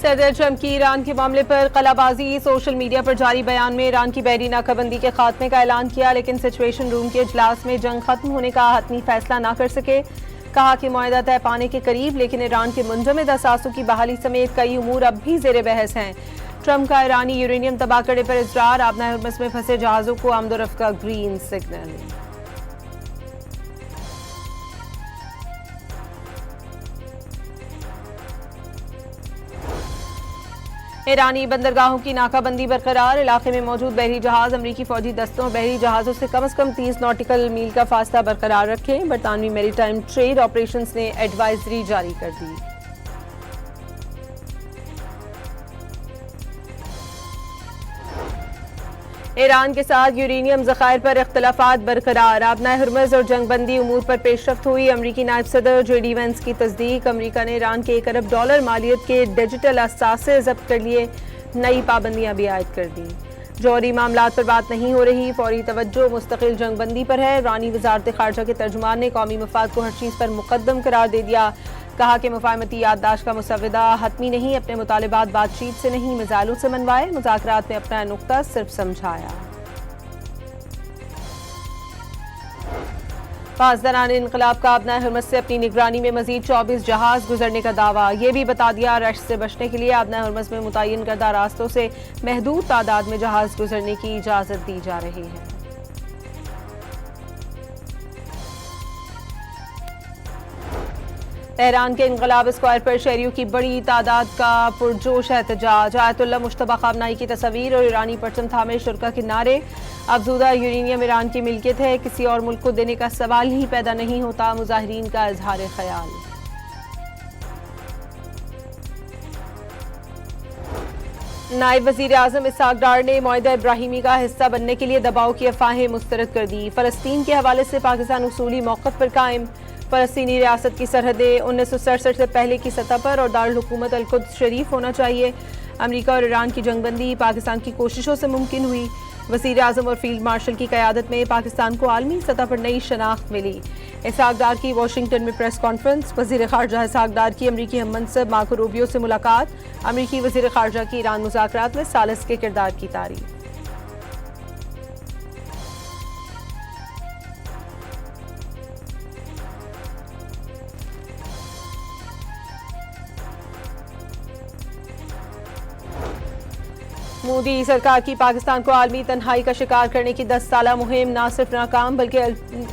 सदर ट्रंप की ईरान के मामले पर कलाबाजी। सोशल मीडिया पर जारी बयान में ईरान की बहरी नाकाबंदी के खात्मे का ऐलान किया, लेकिन सिचुएशन रूम के इजलास में जंग खत्म होने का हतमी फैसला ना कर सके। कहा कि मुआहदा तय पाने के करीब, लेकिन ईरान के मुंजमद असासों की बहाली समेत कई उमूर अब भी जेर बहस हैं। ट्रंप का ईरानी यूरेनियम तबाह करने पर इसरार। आबना हर्मस में फंसे जहाजों को आमदोरफ्त का ग्रीन सिग्नल। ईरानी बंदरगाहों की नाकाबंदी बरकरार। इलाके में मौजूद बहरी जहाज अमरीकी फौजी दस्तों और बहरी जहाजों से कम 30 नॉटिकल मील का फासला बरकरार रखें। बरतानवी मैरीटाइम ट्रेड ऑपरेशंस ने एडवाइजरी जारी कर दी। ईरान के साथ यूरेनियम जखायर पर इख्तलाफात बरकरार। आबना हर्मज और जंगबंदी उमूर पर पेशरफ्त हुई। अमरीकी नायब सदर JD वेंस की तस्दीक। अमरीका ने ईरान के $1 अरब मालियत के डिजिटल असासे जब्त कर लिए। नई पाबंदियां भी आयद कर दी। जौहरी मामलात पर बात नहीं हो रही, फौरी तवज्जो मुस्तकिल जंगबंदी पर है। ईरानी वजारत खारजा के तर्जुमान ने कौमी मफाद को हर चीज़ पर मुकद्दम करार दे दिया। कहा कि मुफाहमती याददाश्त का मुसव्वदा हतमी नहीं, अपने मुतालिबात बातचीत से नहीं मिसाइलों से मनवाए। मुज़ाकरात में अपना नुक्ता सिर्फ समझाया। पासदारान इनकलाब का आबना हर्मस से अपनी निगरानी में मजीद 24 जहाज गुजरने का दावा। ये भी बता दिया रश से बचने के लिए आबना हर्मस में मुतय्यन करदा रास्तों से महदूद तादाद में जहाज गुजरने की इजाजत दी जा रही है। तेहरान के इनकलाब स्क्वायर पर शहरियों की बड़ी तादाद का पुरजोश एहतजाज। आयतुल्लाह मुश्तबा खामनाई की तस्वीर और ईरानी परचम थामे शुरा के नारे। अफजूदा यूरेनियम ईरान की मिल्कियत है, किसी और मुल्क को देने का सवाल ही पैदा नहीं होता। मुजाहिरीन का इजहार ख्याल। नायब वजीर आजम इसहाक डार ने मुआहिदा इब्राहिमी का हिस्सा बनने के लिए दबाव की अफवाहें मुस्तरद कर दी। फलस्तीन के हवाले से पाकिस्तान उसूली मौक़िफ़ पर कायम। फ़लस्तीनी रियासत की सरहदें 1967 से पहले की सतह पर और दारुल हुकूमत अल-कुद्स शरीफ होना चाहिए। अमरीका और ईरान की जंगबंदी पाकिस्तान की कोशिशों से मुमकिन हुई। वज़ीर आज़म और फील्ड मार्शल की क़यादत में पाकिस्तान को आलमी सतह पर नई शनाख्त मिली। इसहाक डार की वाशिंगटन में प्रेस कॉन्फ्रेंस। वज़ीर ख़ारजा इसहाक डार की अमरीकी हम मनसब मार्को रूबियो से मुलाकात। अमरीकी वज़ीर ख़ारजा की ईरान मुज़ाकरात में सालिस के किरदार की तारीफ। मोदी सरकार की पाकिस्तान को आलमी तन्हाई का शिकार करने की 10 साला मुहिम ना सिर्फ नाकाम बल्कि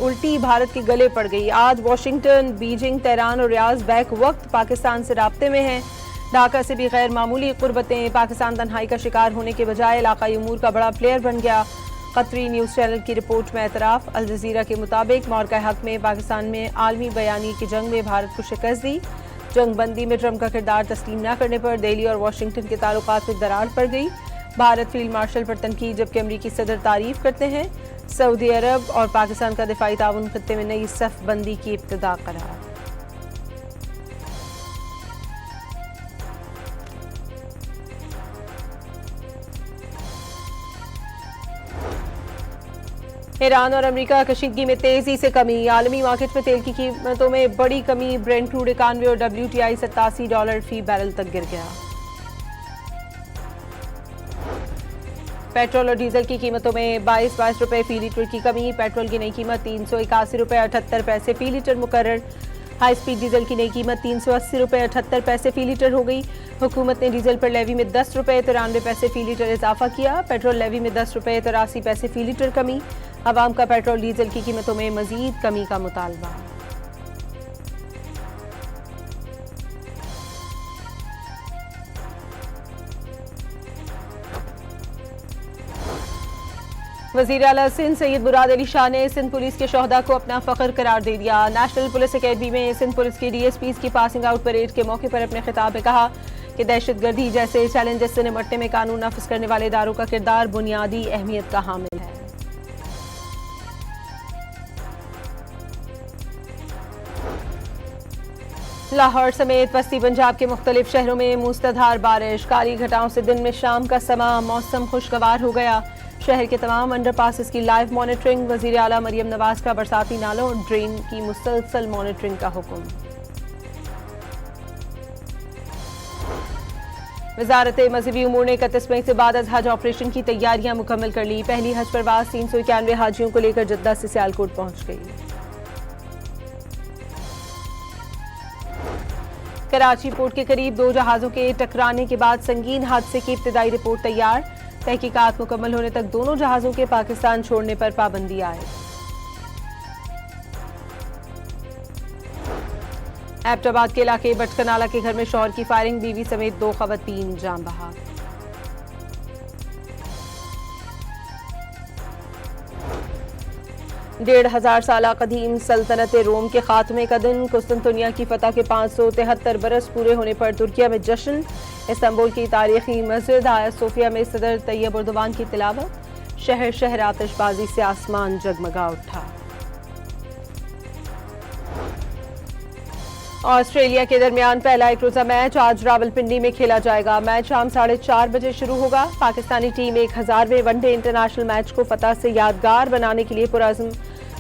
उल्टी भारत के गले पड़ गई। आज वाशिंगटन, बीजिंग, तेहरान और रियाज बैक वक्त पाकिस्तान से राब्ते में हैं। ढाका से भी गैर मामूली कुर्बतें। पाकिस्तान तन्हाई का शिकार होने के बजाय इलाकाई उमूर का बड़ा प्लेयर बन गया। कतरी न्यूज़ चैनल की रिपोर्ट में एतराफ़। अल जज़ीरा के मुताबिक मौक़े हक़ में पाकिस्तान में आलमी बयानी की जंग में भारत को शिकस्त दी। जंगबंदी में ट्रंप का किरदार तस्लीम न करने पर दिल्ली और वाशिंगटन के ताल्लुकात में दरार पड़ गई। भारत फील्ड मार्शल पर तनकीद, जबकि अमरीकी सदर तारीफ करते हैं। सऊदी अरब और पाकिस्तान का दिफाई ताउन खत्ते में नई सफ बंदी की इब्तिदा करार। ईरान और अमरीका कशीदगी में तेजी से कमी। आलमी मार्केट में तेल की कीमतों में बड़ी कमी। ब्रेंट क्रूड 91 और WTI $87 फी बैरल तक गिर गया। पेट्रोल और डीजल की कीमतों में 22 रुपए फी लीटर की कमी। पेट्रोल की नई कीमत 381 रुपए 78 पैसे फी लीटर मुकर्रर। हाई स्पीड डीजल की नई कीमत 380 रुपए 78 पैसे फी लीटर हो गई। हुकूमत ने डीजल पर लेवी में 10 रुपए 93 पैसे फी लीटर इजाफा किया। पेट्रोल लेवी में 10 रुपए 83 पैसे फी लीटर कमी। अवाम का पेट्रोल डीजल की कीमतों में मजीद कमी का मुतालबा। वज़ीर आला सिंध सैयद मुराद अली शाह ने सिंध पुलिस के शोहदा को अपना फ़ख्र करार दे दिया। नेशनल पुलिस अकेडमी में सिंध पुलिस के DSPs की पासिंग आउट परेड के मौके पर अपने खिताब में कहा कि दहशतगर्दी जैसे चैलेंजेस से निपटने में कानून नाफिज करने वाले इदारों का किरदार बुनियादी अहमियत का हामिल है। लाहौर समेत वस्ती पंजाब के मुख्तलिफ शहरों में मूसलाधार बारिश। काली घटाओं से दिन में शाम का समा। मौसम खुशगवार हो गया। शहर के तमाम अंडरपासेस की लाइव मॉनिटरिंग। वज़ीर आला मरियम नवाज का बरसाती नालों और ड्रेन की मुसलसल मॉनिटरिंग का हुक्म। वजारत मजहबी उमूर ने 31 मई से बाद अज हज ऑपरेशन की तैयारियां मुकम्मल कर ली। पहली हज परवाज 391 हाजियों को लेकर जद्दा से सियालकोट पहुंच गई। कराची पोर्ट के करीब 2 जहाजों के टकराने के बाद संगीन हादसे की इब्तिदाई रिपोर्ट तैयार। तहकीकात मुकम्मल होने तक दोनों जहाजों के पाकिस्तान छोड़ने पर पाबंदी आए। एबटाबाद के इलाके बटकनाला के घर में शौहर की फायरिंग, बीवी समेत 2 खवातीन जान बहक। 1500 साल कदीम सल्तनत रोम के खात्मे का दिन, कुस्तुनतुनिया की फतह के 573 बरस पूरे होने पर तुर्किया में जश्न। इस्तांबुल की तारीखी मस्जिद आया सोफिया में सदर तैयब उर्दवान की तिलावत। शहर शहर आतिशबाजी से आसमान जगमगा उठा। ऑस्ट्रेलिया के दरमियान पहला एक रोजा मैच आज रावलपिंडी में खेला जाएगा। मैच शाम 4:30 बजे शुरू होगा। पाकिस्तानी टीम 1000वें वनडे इंटरनेशनल मैच को फतह से यादगार बनाने के लिए पुरअज़्म।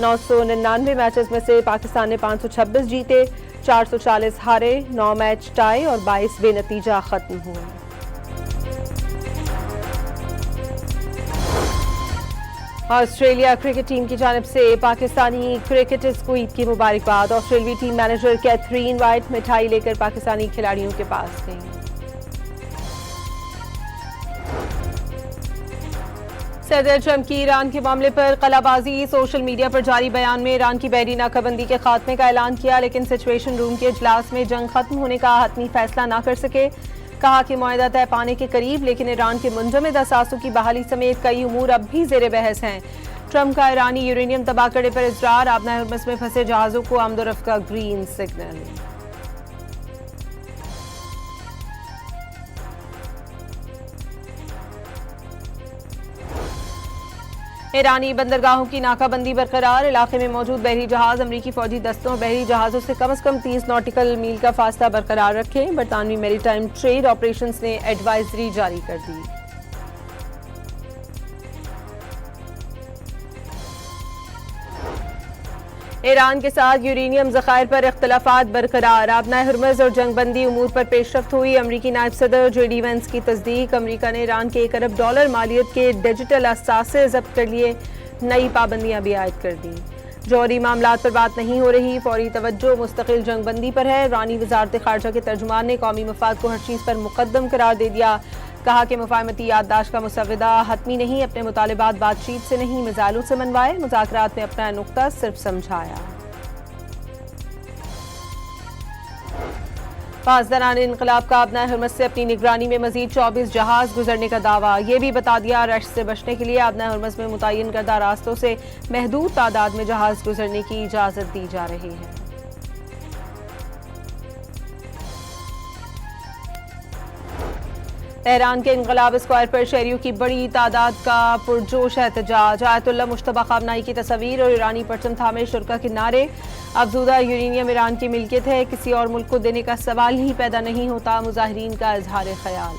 999 मैचेस में से पाकिस्तान ने 526 जीते, 440 हारे, 9 मैच टाई और 22 बेनतीजा खत्म हुए। ऑस्ट्रेलिया क्रिकेट टीम की जानिब से पाकिस्तानी क्रिकेटर्स को ईद की मुबारकबाद। ऑस्ट्रेलियाई टीम मैनेजर कैथरीन वाइट मिठाई लेकर पाकिस्तानी खिलाड़ियों के पास गई। सदर ट्रंप की ईरान के मामले पर कलाबाजी। सोशल मीडिया पर जारी बयान में ईरान की बहरी नाकाबंदी के खात्मे का ऐलान किया, लेकिन सिचुएशन रूम के इजलास में जंग खत्म होने का हतमी फैसला न कर सके। कहा कि मुआहदा तय पाने के करीब, लेकिन ईरान के मुंजमद असासों की बहाली समेत कई उमूर अब भी जेर बहस हैं। ट्रंप का ईरानी यूरेनियम तबाह करने पर इजरार। आबना हरमस में फंसे जहाजों को आमदोरफ्त का ग्रीन सिग्नल। ईरानी बंदरगाहों की नाकाबंदी बरकरार। इलाके में मौजूद बहरी जहाज अमरीकी फौजी दस्तों और बहरी जहाजों से कम 30 नॉटिकल मील का फासला बरकरार रखें। बरतानवी मैरीटाइम ट्रेड ऑपरेशंस ने एडवाइजरी जारी कर दी। ईरान के साथ यूरेनियम ज़खायर पर इख्तलाफात बरकरार। आबना हरमज़ और जंगबंदी उमूर पर पेशरफ्त हुई। अमरीकी नायब सदर JD वेंस की तस्दीक। अमरीका ने ईरान के $1 अरब मालियत के डिजिटल असासे जब्त कर लिए। नई पाबंदियां भी आयद कर दी। जौहरी मामलात पर बात नहीं हो रही, फौरी तवज्जो मुस्तकिल जंगबंदी पर है। ईरानी वजारत खारजा के तर्जुमान ने कौमी मफाद को हर चीज़ पर मुकद्दम करार दे दिया। कहा कि मुफाहमती याददाश्त का मुसव्वदा हतमी नहीं, अपने मुतालिबात बातचीत से नहीं मिसाइलों से मनवाए। मुज़ाकरात में अपना नुक्ता सिर्फ समझाया। पासदारान इनकलाब का आबना हरमस से अपनी निगरानी में मजीद 24 जहाज गुजरने का दावा। ये भी बता दिया रश से बचने के लिए आबना हरमस में मुतय्यन करदा रास्तों से महदूद तादाद में जहाज गुजरने की इजाजत दी जा रही है। तेहरान के इनकलाब स्क्वायर पर शहरियों की बड़ी तादाद का पुरजोश एहतजाज। आयतुल्लाह मुश्तबा खामनाई की तस्वीर और ईरानी परचम थामे शुरका के नारे। अफजूदा यूरेनियम ईरान की मिल्कियत है, किसी और मुल्क को देने का सवाल ही पैदा नहीं होता। मुजाहिरीन का इजहार ख्याल।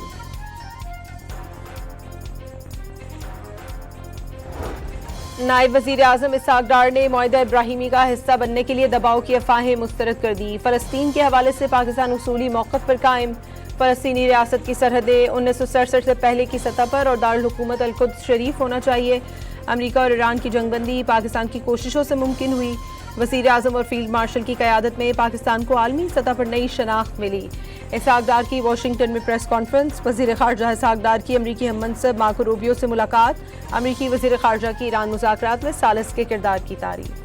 नायब वजीर आजम इसहाक डार ने मुआहिदा इब्राहिमी का हिस्सा बनने के लिए दबाव की अफवाहें मुस्तरद कर दी। फलस्तीन के हवाले से पाकिस्तान उसूली मौक़िफ़ पर कायम। फ़लस्तीनी रियासत की सरहदें 1967 से पहले की सतह पर और दारुल हुकूमत अल-कुद्स शरीफ होना चाहिए। अमरीका और ईरान की जंगबंदी पाकिस्तान की कोशिशों से मुमकिन हुई। वज़ीर आज़म और फील्ड मार्शल की क़यादत में पाकिस्तान को आलमी सतह पर नई शनाख्त मिली। इसहाक डार की वाशिंगटन में प्रेस कॉन्फ्रेंस। वज़ीर ख़ारजा इसहाक डार की अमरीकी हममनसब मार्को रूबियो से मुलाकात। अमरीकी वज़ीर ख़ारजा की ईरान मुज़ाकरात में सालिस के किरदार की तारीफ।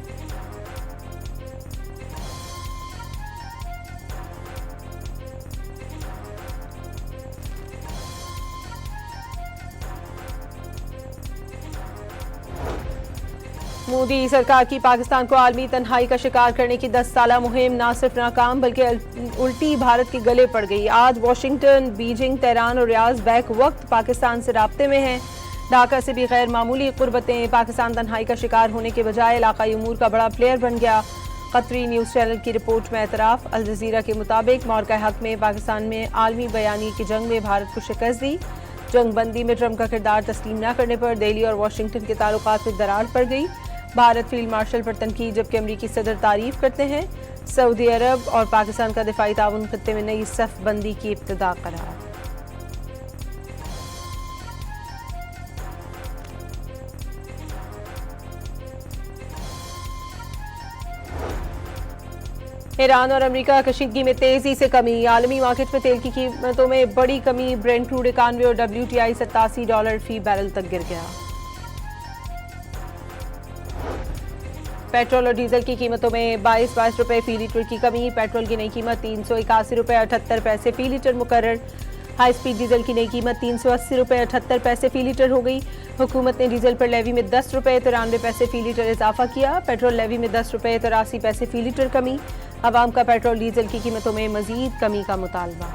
मोदी सरकार की पाकिस्तान को आलमी तन्हाई का शिकार करने की 10 साला मुहिम न सिर्फ नाकाम बल्कि उल्टी भारत के गले पड़ गई। आज वाशिंगटन, बीजिंग, तेहरान और रियाज बैक वक्त पाकिस्तान से राब्ते में हैं। ढाका से भी गैर मामूली कुर्बतें। पाकिस्तान तन्हाई का शिकार होने के बजाय इलाकाई उमूर का बड़ा प्लेयर बन गया। कतरी न्यूज़ चैनल की रिपोर्ट में एतराफ़। अल जज़ीरा के मुताबिक मौरका हक में पाकिस्तान में आलमी बयानी की जंग में भारत को शिकस्त दी। जंगबंदी में ट्रंप का किरदार तस्लीम न करने पर दिल्ली और वाशिंगटन के ताल्लुकात में दरार पड़ गई। भारत फील्ड मार्शल पर तनकीद जबकि अमरीकी सदर तारीफ करते हैं। सऊदी अरब और पाकिस्तान का दिफाई ताउन खत्ते में नई सफ बंदी की इब्तिदा करार। ईरान और अमेरिका कशीदगी में तेजी से कमी, आलमी मार्केट में तेल की कीमतों में बड़ी कमी। ब्रेंट क्रूड 91 और WTI $87 फी बैरल तक गिर गया। पेट्रोल और डीजल की कीमतों में 22 रुपए फी लीटर की कमी। पेट्रोल की नई कीमत 381 रुपए 78 पैसे फी लीटर मुकर्रर। हाई स्पीड डीजल की नई कीमत 380 रुपए 78 पैसे फी लीटर हो गई। हुकूमत ने डीजल पर लेवी में 10 रुपए 93 पैसे फी लीटर इजाफा किया। पेट्रोल लेवी में 10 रुपए 83 पैसे फी लीटर कमी। अवाम का पेट्रोल डीजल की कीमतों में मजीद कमी का मुतालबा।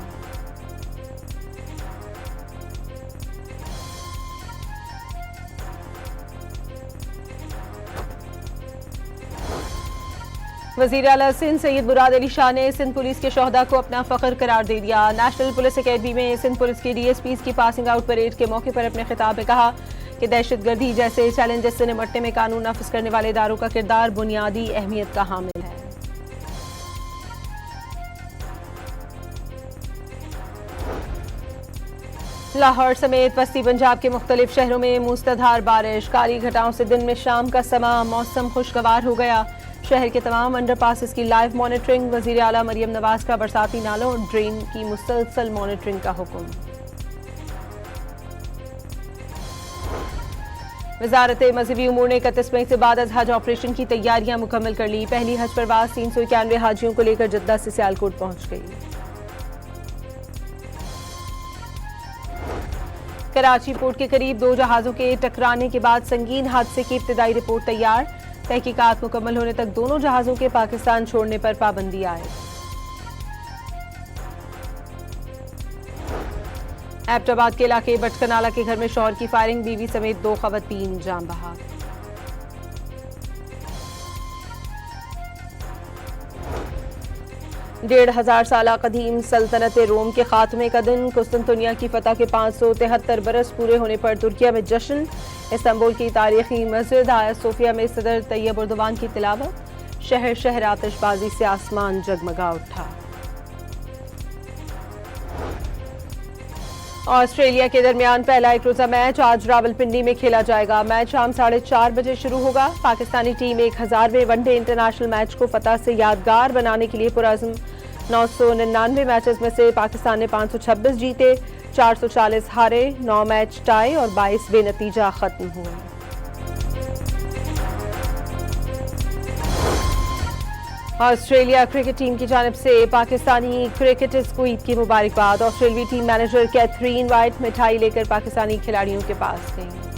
वज़ीर आला सिंध सैयद मुराद अली शाह ने सिंध पुलिस के शोहदा को अपना फख्र करार दे दिया। नेशनल पुलिस अकेडमी में सिंध पुलिस के DSPs की पासिंग आउट परेड के मौके पर अपने खिताब में कहा कि दहशतगर्दी जैसे चैलेंजेस से निपटने में कानून नाफिज करने वाले इदारों का किरदार बुनियादी अहमियत का हामिल है। लाहौर समेत पश्चिमी पंजाब के मुख्तलिफ शहरों में मूसलाधार बारिश, काली घटाओं से दिन में शाम का समा, मौसम खुशगवार हो गया। शहर के तमाम अंडरपासेस की लाइव मॉनिटरिंग। वज़ीर आला मरियम नवाज का बरसाती नालों और ड्रेन की मुसलसल मॉनिटरिंग का हुक्म। वजारत मजहबी उमूर ने 31 मई से बाद अज हज ऑपरेशन की तैयारियां मुकम्मल कर ली। पहली हज परवाज 391 हाजियों को लेकर जद्दा से सियालकोट पहुंच गई। कराची पोर्ट के करीब 2 जहाजों के टकराने के बाद संगीन हादसे की इब्तिदाई रिपोर्ट तैयार। तहकीकात मुकम्मल होने तक दोनों जहाजों के पाकिस्तान छोड़ने पर पाबंदी आए। एबटाबाद के इलाके बटकनाला के घर में शौहर की फायरिंग, बीवी समेत 2 खवातीन जान बहा। 1500 साल कदीम सल्तनत रोम के खात्मे का दिन। कुस्तुनतुनिया की फतह के 573 बरस पूरे होने पर तुर्किया में जश्न। इस्तांबुल की तारीखी मस्जिद आया सोफिया में सदर तैयब उर्दवान की तिलावत। शहर शहर आतिशबाजी से आसमान जगमगा उठा। ऑस्ट्रेलिया के दरमियान पहला एक रोजा मैच आज रावलपिंडी में खेला जाएगा। मैच शाम 4:30 बजे शुरू होगा। पाकिस्तानी टीम 1000वें वनडे इंटरनेशनल मैच को फतह से यादगार बनाने के लिए पुरअज़्म। 999 मैचेस में से पाकिस्तान ने 526 जीते, 440 हारे, 9 मैच टाई और 22 बेनतीजा खत्म हुए। ऑस्ट्रेलिया क्रिकेट टीम की जानिब से पाकिस्तानी क्रिकेटर्स को ईद की मुबारकबाद। ऑस्ट्रेलियाई टीम मैनेजर कैथरीन वाइट मिठाई लेकर पाकिस्तानी खिलाड़ियों के पास गई।